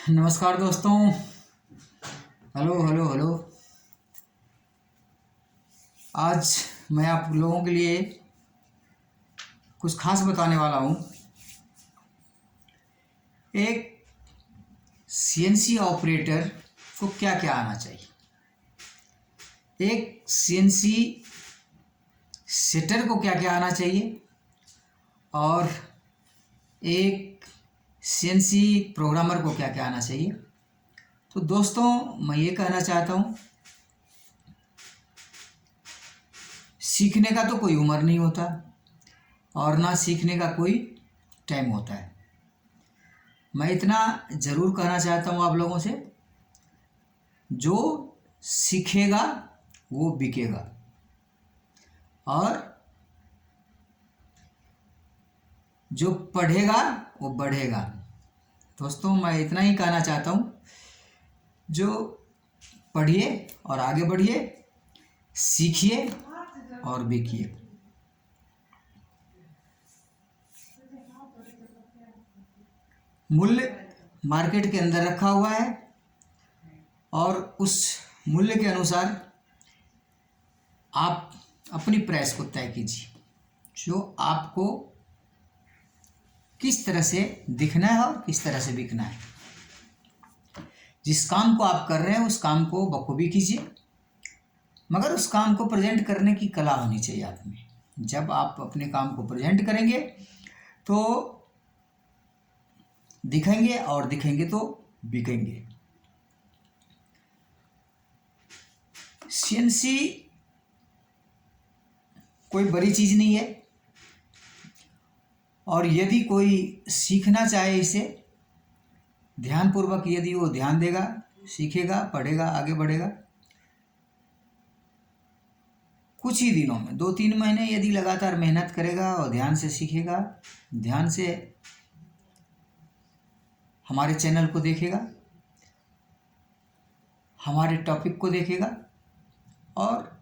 नमस्कार दोस्तों। Hello hello hello. आज मैं आप लोगों के लिए कुछ खास बताने वाला हूँ। एक सीएनसी ऑपरेटर को क्या क्या आना चाहिए, एक सीएनसी सेटर को क्या क्या आना चाहिए, और एक सीएनसी प्रोग्रामर को क्या क्या आना चाहिए। तो दोस्तों, मैं ये कहना चाहता हूँ, सीखने का तो कोई उम्र नहीं होता और ना सीखने का कोई टाइम होता है। मैं इतना ज़रूर कहना चाहता हूँ आप लोगों से, जो सीखेगा वो बिकेगा और जो पढ़ेगा वो बढ़ेगा। दोस्तों, मैं इतना ही कहना चाहता हूँ, जो पढ़िए और आगे बढ़िए, सीखिए और बिकिए। मूल्य मार्केट के अंदर रखा हुआ है और उस मूल्य के अनुसार आप अपनी प्राइस को तय कीजिए, जो आपको किस तरह से दिखना है और किस तरह से बिकना है। जिस काम को आप कर रहे हैं उस काम को बखूबी कीजिए, मगर उस काम को प्रेजेंट करने की कला होनी चाहिए आप में। जब आप अपने काम को प्रेजेंट करेंगे तो दिखेंगे और दिखेंगे तो बिकेंगे। सीएनसी कोई बड़ी चीज़ नहीं है, और यदि कोई सीखना चाहे इसे ध्यानपूर्वक, यदि वो ध्यान देगा, सीखेगा, पढ़ेगा, आगे बढ़ेगा, कुछ ही दिनों में 2-3 महीने यदि लगातार मेहनत करेगा और ध्यान से सीखेगा, ध्यान से हमारे चैनल को देखेगा, हमारे टॉपिक को देखेगा, और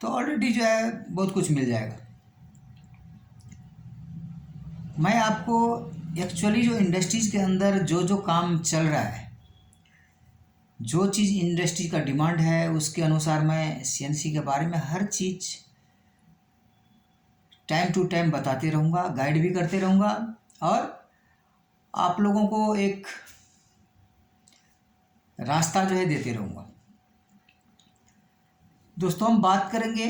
तो ऑलरेडी जो है बहुत कुछ मिल जाएगा। मैं आपको एक्चुअली जो इंडस्ट्रीज़ के अंदर जो जो काम चल रहा है, जो चीज़ इंडस्ट्री का डिमांड है, उसके अनुसार मैं सीएनसी के बारे में हर चीज़ टाइम टू टाइम बताते रहूँगा, गाइड भी करते रहूँगा, और आप लोगों को एक रास्ता जो है देते रहूँगा। दोस्तों, हम बात करेंगे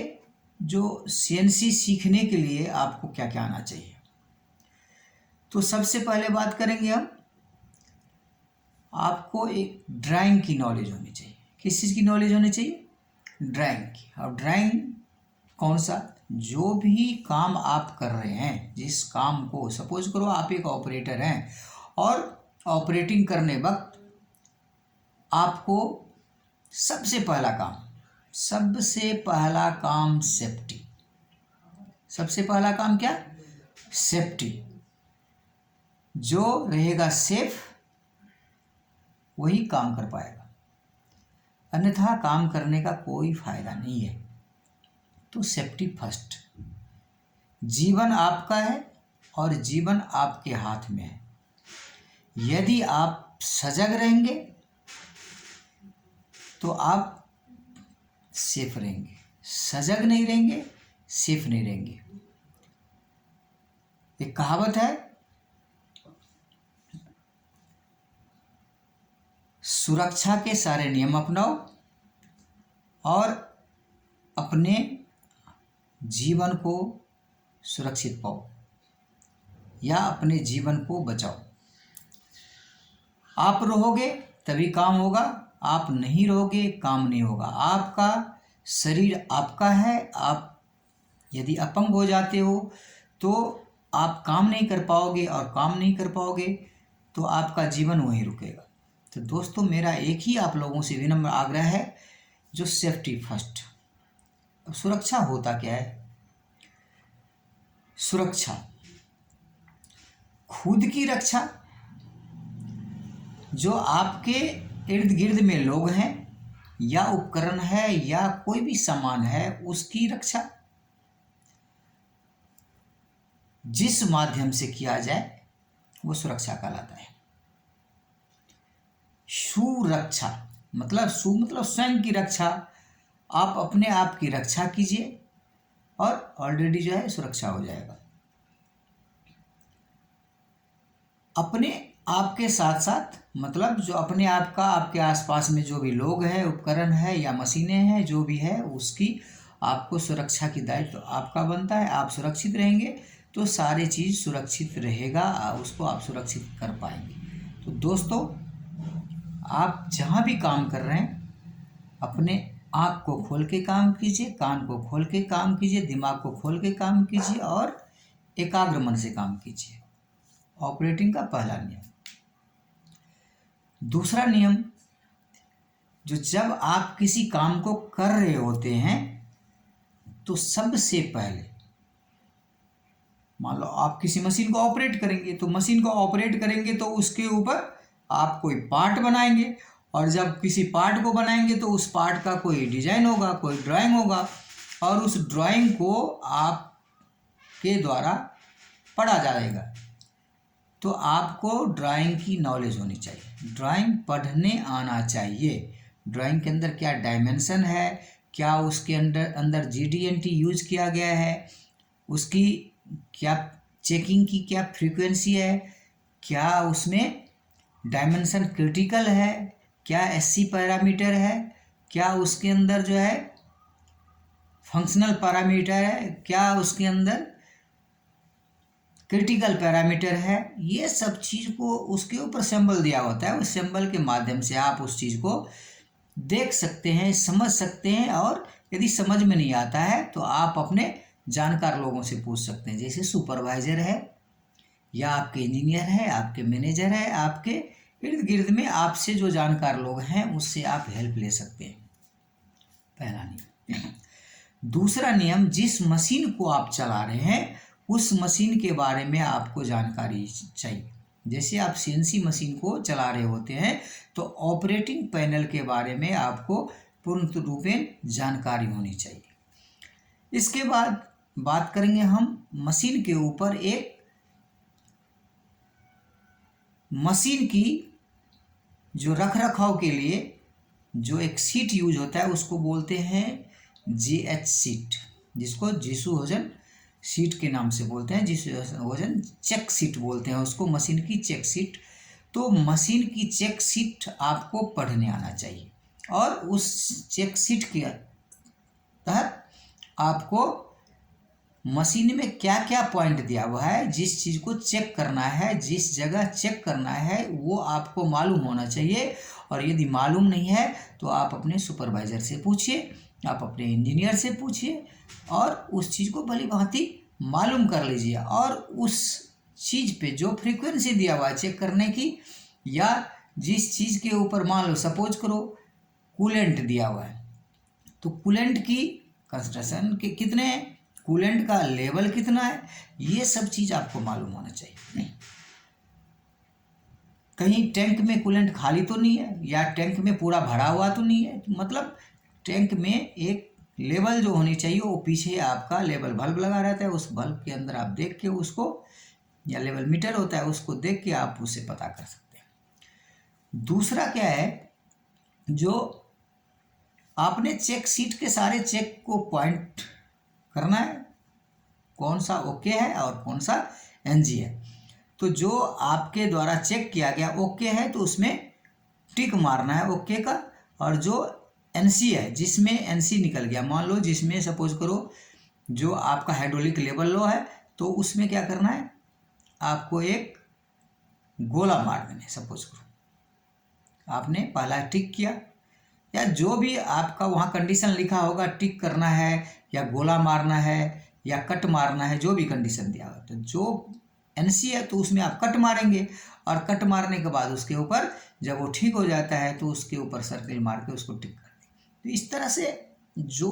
जो सीएनसी सीखने के लिए आपको क्या क्या आना चाहिए। तो सबसे पहले बात करेंगे हम, आपको एक ड्राइंग की नॉलेज होनी चाहिए। किस चीज़ की नॉलेज होनी चाहिए? ड्राइंग की। और ड्राइंग कौन सा? जो भी काम आप कर रहे हैं, जिस काम को, सपोज करो आप एक ऑपरेटर हैं और ऑपरेटिंग करने वक्त आपको सबसे पहला काम सेफ्टी। सबसे पहला काम क्या? सेफ्टी। जो रहेगा सेफ वही काम कर पाएगा, अन्यथा काम करने का कोई फायदा नहीं है। तो सेफ्टी फर्स्ट। जीवन आपका है और जीवन आपके हाथ में है। यदि आप सजग रहेंगे तो आप सेफ रहेंगे, सजग नहीं रहेंगे, सेफ नहीं रहेंगे। एक कहावत है, सुरक्षा के सारे नियम अपनाओ और अपने जीवन को सुरक्षित पाओ, या अपने जीवन को बचाओ। आप रहोगे तभी काम होगा, आप नहीं रहोगे काम नहीं होगा। आपका शरीर आपका है, आप यदि अपंग हो जाते हो तो आप काम नहीं कर पाओगे, और काम नहीं कर पाओगे तो आपका जीवन वहीं रुकेगा। तो दोस्तों, मेरा एक ही आप लोगों से विनम्र आग्रह है, जो सेफ्टी फर्स्ट। सुरक्षा होता क्या है? सुरक्षा, खुद की रक्षा, जो आपके इर्द गिर्द में लोग हैं या उपकरण है या कोई भी सामान है, उसकी रक्षा जिस माध्यम से किया जाए वो सुरक्षा कहलाता है। सुरक्षा मतलब मतलब स्वयं की रक्षा, आप अपने आप की रक्षा कीजिए और ऑलरेडी जो है सुरक्षा हो जाएगा। अपने आप के साथ साथ मतलब जो अपने आप का, आपके आसपास में जो भी लोग हैं, उपकरण है या मशीनें हैं, जो भी है उसकी आपको सुरक्षा की दायित्व तो आपका बनता है। आप सुरक्षित रहेंगे तो सारी चीज़ सुरक्षित रहेगा, उसको आप सुरक्षित कर पाएंगे। तो दोस्तों, आप जहाँ भी काम कर रहे हैं अपने आँख को खोल के काम कीजिए, कान को खोल के काम कीजिए, दिमाग को खोल के काम कीजिए और एकाग्र मन से काम कीजिए। ऑपरेटिंग का पहला नियम। दूसरा नियम, जो जब आप किसी काम को कर रहे होते हैं तो सबसे पहले मान लो आप किसी मशीन को ऑपरेट करेंगे, तो मशीन को ऑपरेट करेंगे तो उसके ऊपर आप कोई पार्ट बनाएंगे, और जब किसी पार्ट को बनाएंगे तो उस पार्ट का कोई डिजाइन होगा, कोई ड्राइंग होगा, और उस ड्राइंग को आपके द्वारा पढ़ा जाएगा। तो आपको ड्राइंग की नॉलेज होनी चाहिए, ड्राइंग पढ़ने आना चाहिए। ड्राइंग के अंदर क्या डायमेंशन है, क्या उसके अंदर GD&T यूज किया गया है, उसकी क्या चेकिंग की क्या फ्रीक्वेंसी है, क्या उसमें डायमेंशन क्रिटिकल है, क्या SC पैरामीटर है, क्या उसके अंदर जो है फंक्शनल पैरामीटर है, क्या उसके अंदर क्रिटिकल पैरामीटर है। ये सब चीज़ को उसके ऊपर सिंबल दिया होता है, उस सिंबल के माध्यम से आप उस चीज़ को देख सकते हैं, समझ सकते हैं, और यदि समझ में नहीं आता है तो आप अपने जानकार लोगों से पूछ सकते हैं, जैसे सुपरवाइजर है या आपके इंजीनियर है, आपके मैनेजर है, आपके इर्द गिर्द में आपसे जो जानकार लोग हैं उससे आप हेल्प ले सकते हैं। पहला नियम। दूसरा नियम, जिस मशीन को आप चला रहे हैं उस मशीन के बारे में आपको जानकारी चाहिए। जैसे आप CNC मशीन को चला रहे होते हैं तो ऑपरेटिंग पैनल के बारे में आपको पूर्ण रूपेण जानकारी होनी चाहिए। इसके बाद बात करेंगे हम मशीन के ऊपर एक मशीन की जो रख रखाव के लिए जो एक सीट यूज होता है उसको बोलते हैं GH सीट, जिसको जीसू हॉजन सीट के नाम से बोलते हैं, जीसू हॉजन चेक सीट बोलते हैं उसको, मशीन की चेक सीट। तो मशीन की चेक सीट आपको पढ़ने आना चाहिए, और उस चेक सीट के तहत आपको मशीन में क्या क्या पॉइंट दिया हुआ है, जिस चीज़ को चेक करना है, जिस जगह चेक करना है वो आपको मालूम होना चाहिए। और यदि मालूम नहीं है तो आप अपने सुपरवाइज़र से पूछिए, आप अपने इंजीनियर से पूछिए, और उस चीज़ को भली भांति मालूम कर लीजिए। और उस चीज़ पे जो फ्रीक्वेंसी दिया हुआ है चेक करने की, या जिस चीज़ के ऊपर मान लो सपोज करो कूलेंट दिया हुआ है, तो कूलेंट की कंसंट्रेशन के कितने हैं, कूलेंट का लेवल कितना है, ये सब चीज़ आपको मालूम होना चाहिए। कहीं टैंक में कूलेंट खाली तो नहीं है, या टैंक में पूरा भरा हुआ तो नहीं है। मतलब टैंक में एक लेवल जो होनी चाहिए, वो पीछे आपका लेवल बल्ब लगा रहता है, उस बल्ब के अंदर आप देख के उसको, या लेवल मीटर होता है उसको देख के आप उसे पता कर सकते हैं। दूसरा क्या है, जो आपने चेक सीट के सारे चेक को पॉइंट करना है, कौन सा ओके है और कौन सा NG है। तो जो आपके द्वारा चेक किया गया ओके है तो उसमें टिक मारना है ओके का, और जो NC है, जिसमें NC निकल गया, मान लो जिसमें सपोज करो जो आपका हाइड्रोलिक लेवल लो है, तो उसमें क्या करना है, आपको एक गोला मार देना है। सपोज करो आपने पहला टिक किया, या जो भी आपका वहाँ कंडीशन लिखा होगा, टिक करना है या गोला मारना है या कट मारना है, जो भी कंडीशन दिया होगा, तो जो NC है तो उसमें आप कट मारेंगे, और कट मारने के बाद उसके ऊपर जब वो ठीक हो जाता है तो उसके ऊपर सर्किल मार के उसको टिक कर दें। तो इस तरह से जो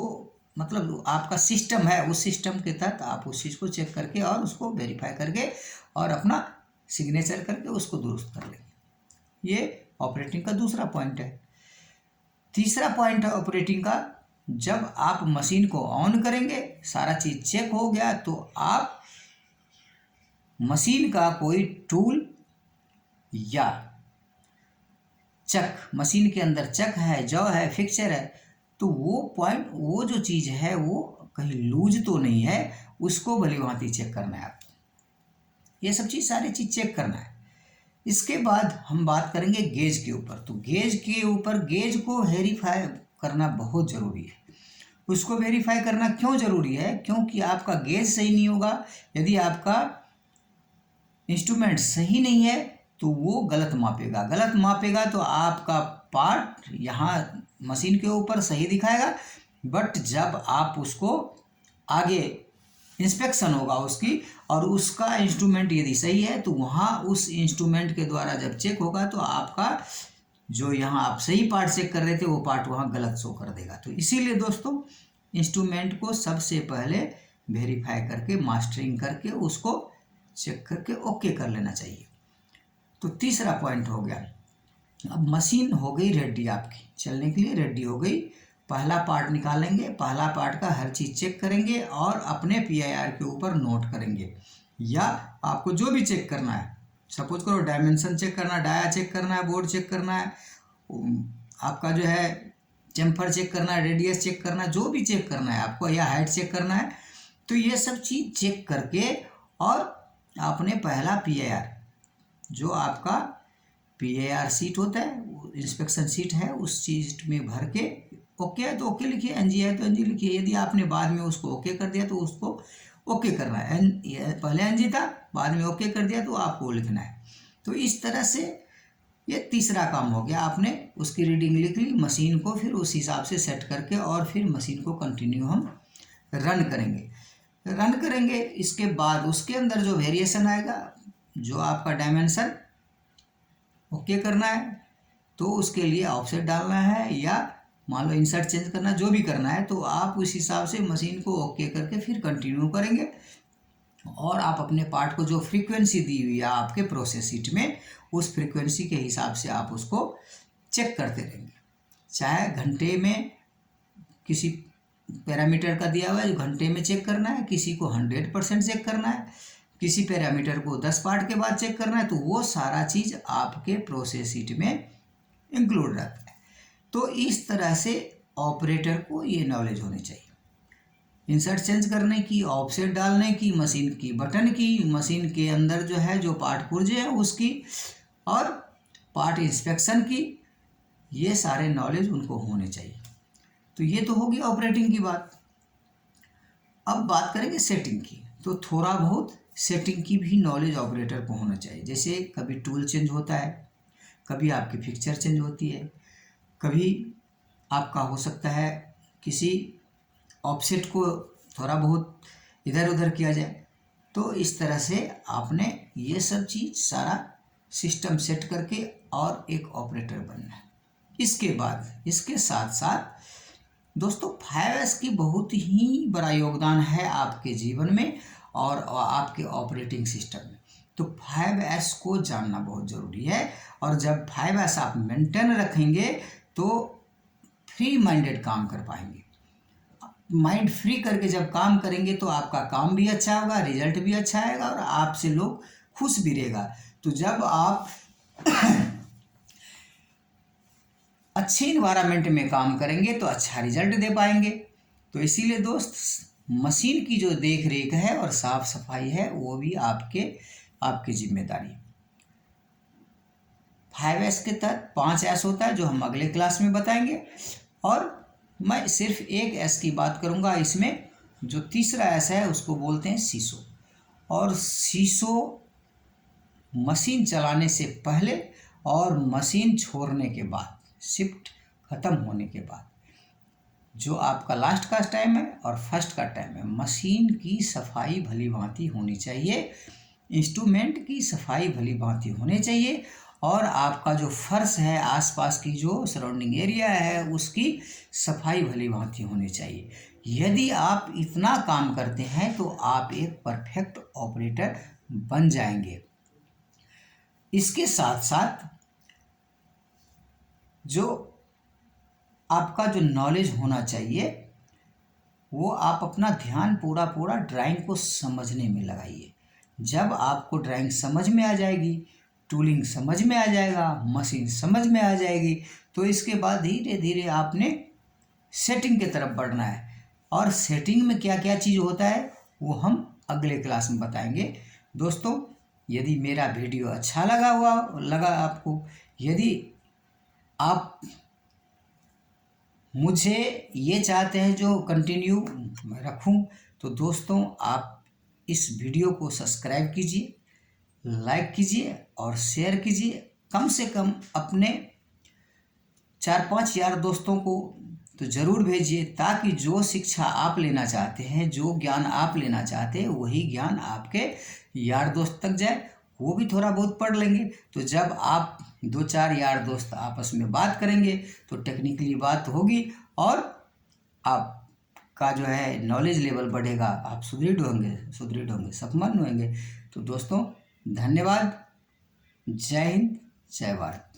मतलब आपका सिस्टम है, उस सिस्टम के तहत आप उस चीज़ को चेक करके और उसको वेरीफाई करके और अपना सिग्नेचर करके उसको दुरुस्त कर लेंगे। ये ऑपरेटिंग का दूसरा पॉइंट है। तीसरा पॉइंट है ऑपरेटिंग का, जब आप मशीन को ऑन करेंगे, सारा चीज़ चेक हो गया, तो आप मशीन का कोई टूल या चक, मशीन के अंदर चक है, जॉ है, फिक्चर है, तो वो पॉइंट, वो जो चीज़ है वो कहीं लूज तो नहीं है, उसको भली भांति चेक करना है आपको। ये सब चीज़, सारी चीज़ चेक करना है। इसके बाद हम बात करेंगे गेज के ऊपर। तो गेज के ऊपर, गेज को वेरीफाई करना बहुत ज़रूरी है। उसको वेरीफाई करना क्यों ज़रूरी है? क्योंकि आपका गेज सही नहीं होगा, यदि आपका इंस्ट्रूमेंट सही नहीं है तो वो गलत मापेगा। गलत मापेगा तो आपका पार्ट यहाँ मशीन के ऊपर सही दिखाएगा, बट जब आप उसको आगे इंस्पेक्शन होगा उसकी, और उसका इंस्ट्रूमेंट यदि सही है तो वहाँ उस इंस्ट्रूमेंट के द्वारा जब चेक होगा तो आपका जो यहाँ आप सही पार्ट चेक कर रहे थे वो पार्ट वहाँ गलत शो कर देगा। तो इसीलिए दोस्तों इंस्ट्रूमेंट को सबसे पहले वेरीफाई करके, मास्टरिंग करके, उसको चेक करके ओके कर लेना चाहिए। तो तीसरा पॉइंट हो गया। अब मशीन हो गई रेडी, आपकी चलने के लिए रेडी हो गई। पहला पार्ट निकालेंगे, पहला पार्ट का हर चीज़ चेक करेंगे और अपने PIR के ऊपर नोट करेंगे, या आपको जो भी चेक करना है, सपोज करो डायमेंशन चेक करना है, डाया चेक करना है, बोर्ड चेक करना है, आपका जो है चेम्फर चेक करना है, रेडियस चेक करना है, जो भी चेक करना है आपको, या हाइट चेक करना है, तो ये सब चीज़ चेक करके और आपने पहला PIR, जो आपका PIR सीट होता है, इंस्पेक्शन सीट है, उस चीज में भर के ओके है तो ओके लिखिए, NG है तो NG लिखिए। यदि आपने बाद में उसको ओके कर दिया तो उसको ओके करना है, पहले NG था, बाद में ओके कर दिया तो आपको लिखना है। तो इस तरह से ये तीसरा काम हो गया। आपने उसकी रीडिंग लिख ली, मशीन को फिर उस हिसाब से सेट करके और फिर मशीन को कंटिन्यू हम रन करेंगे। इसके बाद उसके अंदर जो वेरिएशन आएगा, जो आपका डायमेंशन ओके करना है तो उसके लिए ऑफसेट डालना है, या मान लो इंसर्ट चेंज करना, जो भी करना है, तो आप उस हिसाब से मशीन को ओके करके फिर कंटिन्यू करेंगे। और आप अपने पार्ट को जो फ्रीक्वेंसी दी हुई है आपके प्रोसेस शीट में, उस फ्रीक्वेंसी के हिसाब से आप उसको चेक करते रहेंगे। चाहे घंटे में किसी पैरामीटर का दिया हुआ है जो घंटे में चेक करना है, किसी को 100% चेक करना है, किसी पैरामीटर को 10 पार्ट के बाद चेक करना है, तो वो सारा चीज़ आपके प्रोसेस शीट में इंक्लूड रहता है। तो इस तरह से ऑपरेटर को ये नॉलेज होनी चाहिए, इंसर्ट चेंज करने की, ऑफसेट डालने की, मशीन की बटन की, मशीन के अंदर जो है जो पार्ट पुर्जे हैं उसकी, और पार्ट इंस्पेक्शन की, ये सारे नॉलेज उनको होने चाहिए। तो ये तो होगी ऑपरेटिंग की बात। अब बात करेंगे सेटिंग की। तो थोड़ा बहुत सेटिंग की भी नॉलेज ऑपरेटर को होना चाहिए। जैसे कभी टूल चेंज होता है, कभी आपकी फिक्चर चेंज होती है, कभी आपका हो सकता है किसी ऑफसेट को थोड़ा बहुत इधर उधर किया जाए। तो इस तरह से आपने ये सब चीज़ सारा सिस्टम सेट करके और एक ऑपरेटर बनना है। इसके बाद इसके साथ साथ दोस्तों 5S की बहुत ही बड़ा योगदान है आपके जीवन में और आपके ऑपरेटिंग सिस्टम में। तो 5S को जानना बहुत ज़रूरी है, और जब 5S आप मेंटेन रखेंगे तो फ्री माइंडेड काम कर पाएंगे। माइंड फ्री करके जब काम करेंगे तो आपका काम भी अच्छा होगा, रिजल्ट भी अच्छा आएगा, और आपसे लोग खुश भी रहेगा। तो जब आप अच्छे इन्वायरमेंट में काम करेंगे तो अच्छा रिजल्ट दे पाएंगे। तो इसीलिए दोस्त, मशीन की जो देख रेख है और साफ सफाई है वो भी आपकी जिम्मेदारी। 5S के तहत 5S होता है जो हम अगले क्लास में बताएंगे, और मैं सिर्फ एक S की बात करूंगा इसमें। जो तीसरा S है उसको बोलते हैं सीसो। और सीसो मशीन चलाने से पहले और मशीन छोड़ने के बाद, शिफ्ट ख़त्म होने के बाद, जो आपका लास्ट का टाइम है और फर्स्ट का टाइम है, मशीन की सफाई भली भांति होनी चाहिए, इंस्ट्रूमेंट की सफाई भली भांति होनी चाहिए, और आपका जो फर्श है, आसपास की जो सराउंडिंग एरिया है, उसकी सफाई भली भांति होनी चाहिए। यदि आप इतना काम करते हैं तो आप एक परफेक्ट ऑपरेटर बन जाएंगे। इसके साथ साथ जो आपका जो नॉलेज होना चाहिए वो आप अपना ध्यान पूरा ड्राइंग को समझने में लगाइए। जब आपको ड्राइंग समझ में आ जाएगी टूलिंग समझ में आ जाएगा, मशीन समझ में आ जाएगी। तो इसके बाद धीरे धीरे आपने सेटिंग की तरफ बढ़ना है। और सेटिंग में क्या क्या चीज़ होता है वो हम अगले क्लास में बताएंगे। दोस्तों, यदि मेरा वीडियो अच्छा लगा आपको, यदि आप मुझे ये चाहते हैं जो कंटिन्यू रखूं, तो दोस्तों आप इस वीडियो को सब्सक्राइब कीजिए, लाइक कीजिए और शेयर कीजिए। कम से कम अपने 4-5 यार दोस्तों को तो ज़रूर भेजिए, ताकि जो शिक्षा आप लेना चाहते हैं, जो ज्ञान आप लेना चाहते हैं, वही ज्ञान आपके यार दोस्त तक जाए, वो भी थोड़ा बहुत पढ़ लेंगे। तो जब आप 2-4 यार दोस्त आपस में बात करेंगे तो टेक्निकली बात होगी और आपका जो है नॉलेज लेवल बढ़ेगा, आप सुदृढ़ होंगे, सफलमंद होंगे। तो दोस्तों, धन्यवाद। जय हिंद, जय भारत।